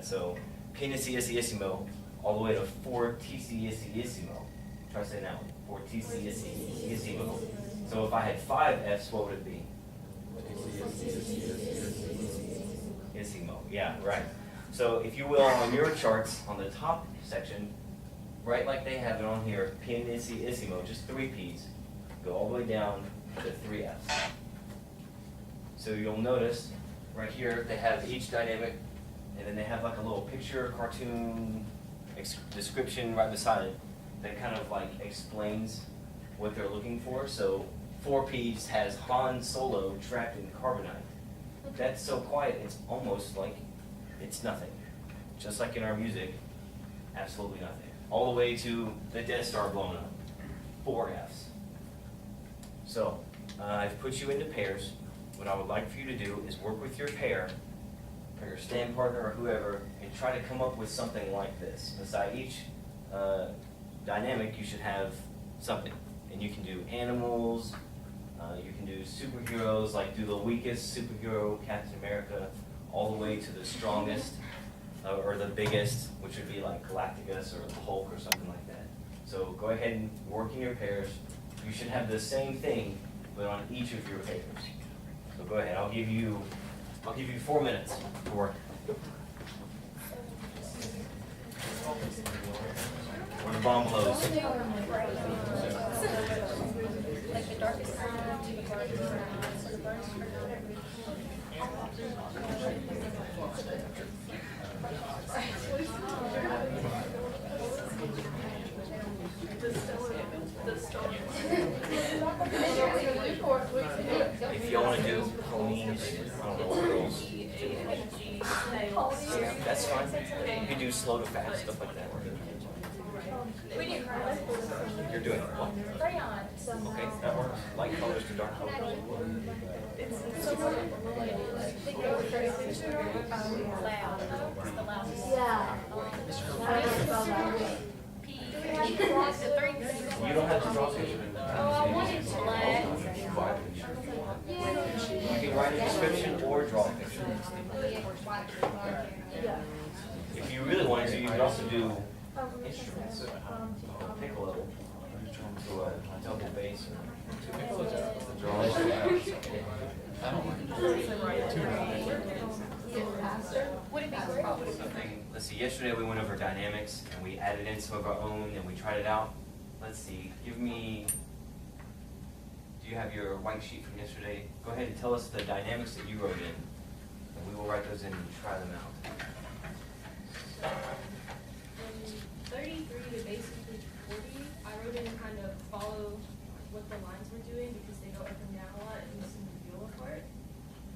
that. So pianissimo all the way to fortissimo. Try saying that one. Fortissimo. So if I had 5 Fs, what would it be? Issimo. Yeah, right. So if you will, on your charts, on the top section, right like they have it on here, pianissimo, just 3 Ps, go all the way down to 3 Fs. So you'll notice right here they have each dynamic, and then they have like a little picture, cartoon description right beside it that kind of like explains what they're looking for. So 4 Ps has Han Solo trapped in carbonite. That's so quiet, it's almost like it's nothing. Just like in our music, absolutely nothing. All the way to the Death Star blown up, 4 Fs. So I've put you into pairs. What I would like for you to do is work with your pair, or your stand partner or whoever, and try to come up with something like this. Beside each dynamic, you should have something. And you can do animals, you can do superheroes, like do the weakest superhero, Captain America, all the way to the strongest, or the biggest, which would be like Galacticus or the Hulk or something like that. So go ahead and work in your pairs. You should have the same thing, but on each of your pairs. So go ahead, I'll give you 4 minutes to work. Or the bomb blows. Like the darkest brown to the darkest brown, so the darkest brown. If y'all want to do ponies, I don't know, girls. Yeah, that's fine. You can do slow to fast, stuff like that. We do You're doing what? crayon. Okay, that works. Light colors to dark colors. Loud. It's the loudest. Yeah. You don't have to draw a picture. Oh, I wanted black. You can write a description or draw a picture. If you really wanted to, you could also do instruments. Piccolo, to a double bass. Would it be great? Something. Let's see. Yesterday we went over dynamics and we added in some of our own and we tried it out. Let's see. Give me. Do you have your white sheet from yesterday? Go ahead and tell us the dynamics that you wrote in, and we will write those in and try them out. 33 to basically 40, I wrote in kind of follow what the lines were doing because they go up and down a lot, at least in the viola part.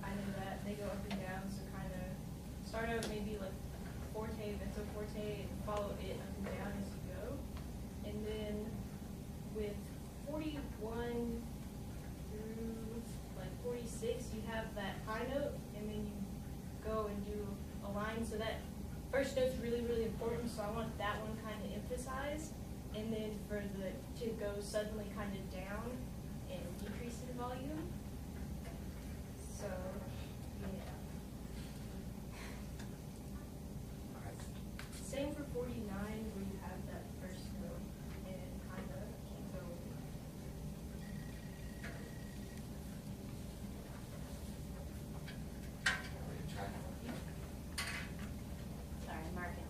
I know that they go up and down, so kind of start out maybe like forte, mezzo forte, and follow it up and down as you go. And then with 41 through like 46, you have that high note, and then you go and do a line. So that first note's really, really important, so I want that one kind of emphasized. And then for the to go suddenly kind of down and decrease in volume. So, yeah. Same for 49, where you have that first note and kind of keep going. Sorry, marking.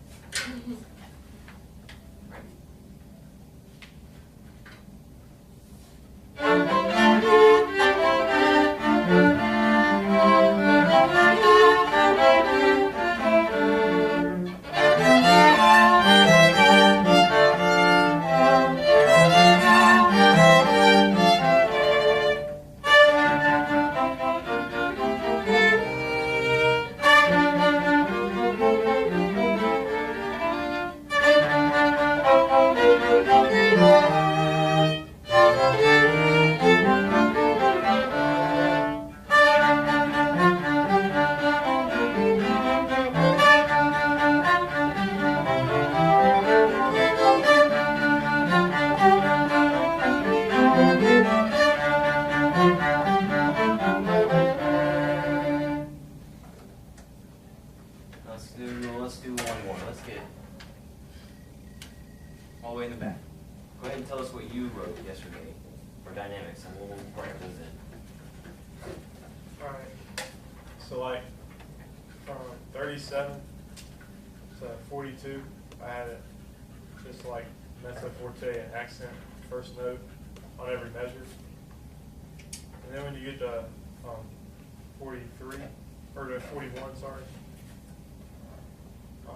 let's do one more. Let's get all the way in the back. Go ahead and tell us what you wrote yesterday for dynamics, and we'll write those in. Alright, so like from 37 to 42, I had it just like mezzo forte and accent first note on every measure. And then when you get to 43, or to 41, sorry.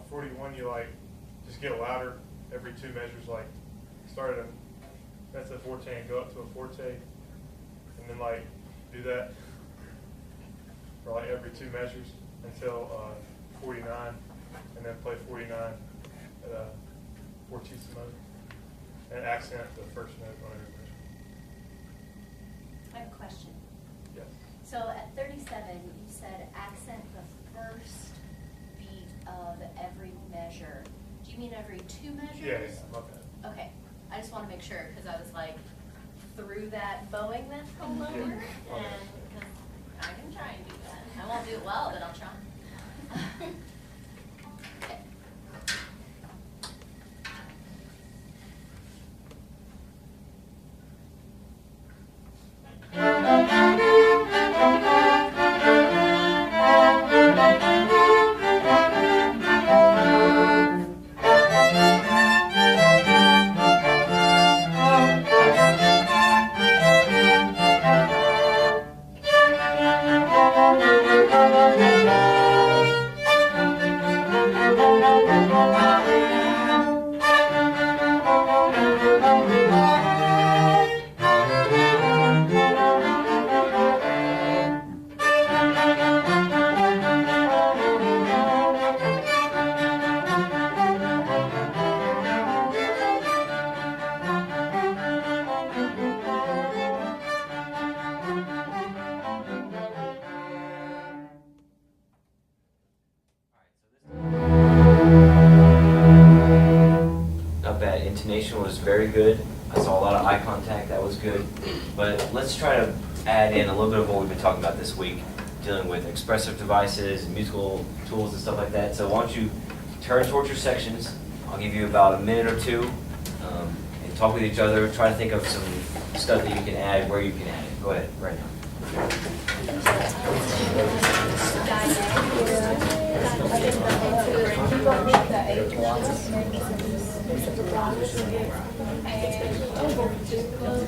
41, you like just get louder every two measures, like start at a mezzo forte and go up to a forte, and then like do that for like every two measures until 49, and then play 49 at a fortissimo, and accent the first note on every measure. I have a question. Yes. So at 37, you said accent the first beat of every measure. Do you mean every two measures? Yeah, my bad. Okay, I just want to make sure, because I was like, through that bowing that whole over, Yeah. and because I can try and do that. I won't do it well, but I'll try. Okay. Not bad. Intonation was very good. I saw a lot of eye contact. That was good. But let's try to add in a little bit of what we've been talking about this week, dealing with expressive devices, musical tools, and stuff like that. So why don't you turn towards your sections? I'll give you about a minute or two, and talk with each other. Try to think of some stuff that you can add, where you can add it. Go ahead, right now.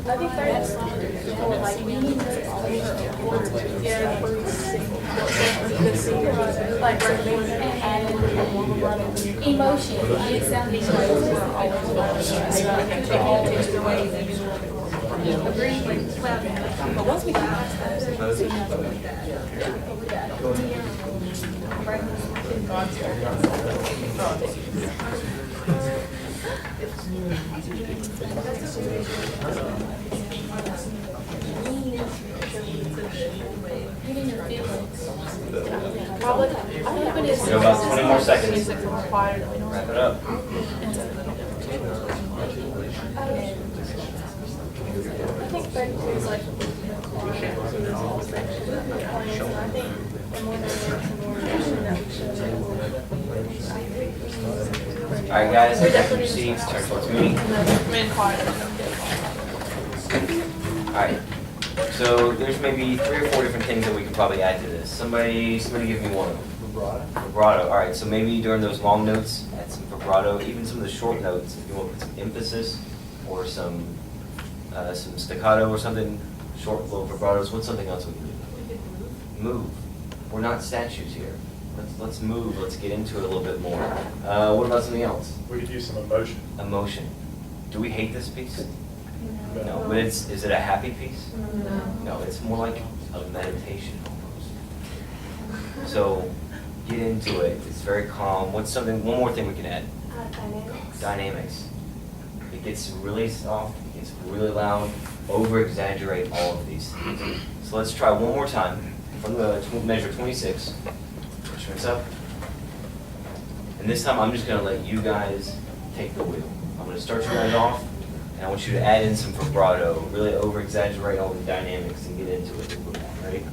I think that's more like emotion. It sounded but once we get past Probably. We have about 20 more seconds. Wrap it up. I think 32 is like. All right, guys, back to your seats. Turn towards me. All right. So there's maybe 3 or 4 different things that we could probably add to this. Somebody give me one. Vibrato. All right. So maybe during those long notes, add some vibrato. Even some of the short notes, if you want to put some emphasis or some staccato or something. Short little vibratos. What's something else we can do? Move. We're not statues here. Let's move. Let's get into it a little bit more. What about something else? We could use some emotion. Emotion. Do we hate this piece? No, but is it a happy piece? No, it's more like a meditation almost. So get into it. It's very calm. One more thing we can add? Dynamics. It gets really soft, it gets really loud, over-exaggerate all of these things. So let's try one more time from the measure 26. Instruments up. And this time I'm just going to let you guys take the wheel. I'm going to start you guys off. And I want you to add in some vibrato, really over-exaggerate all the dynamics and get into it. Ready?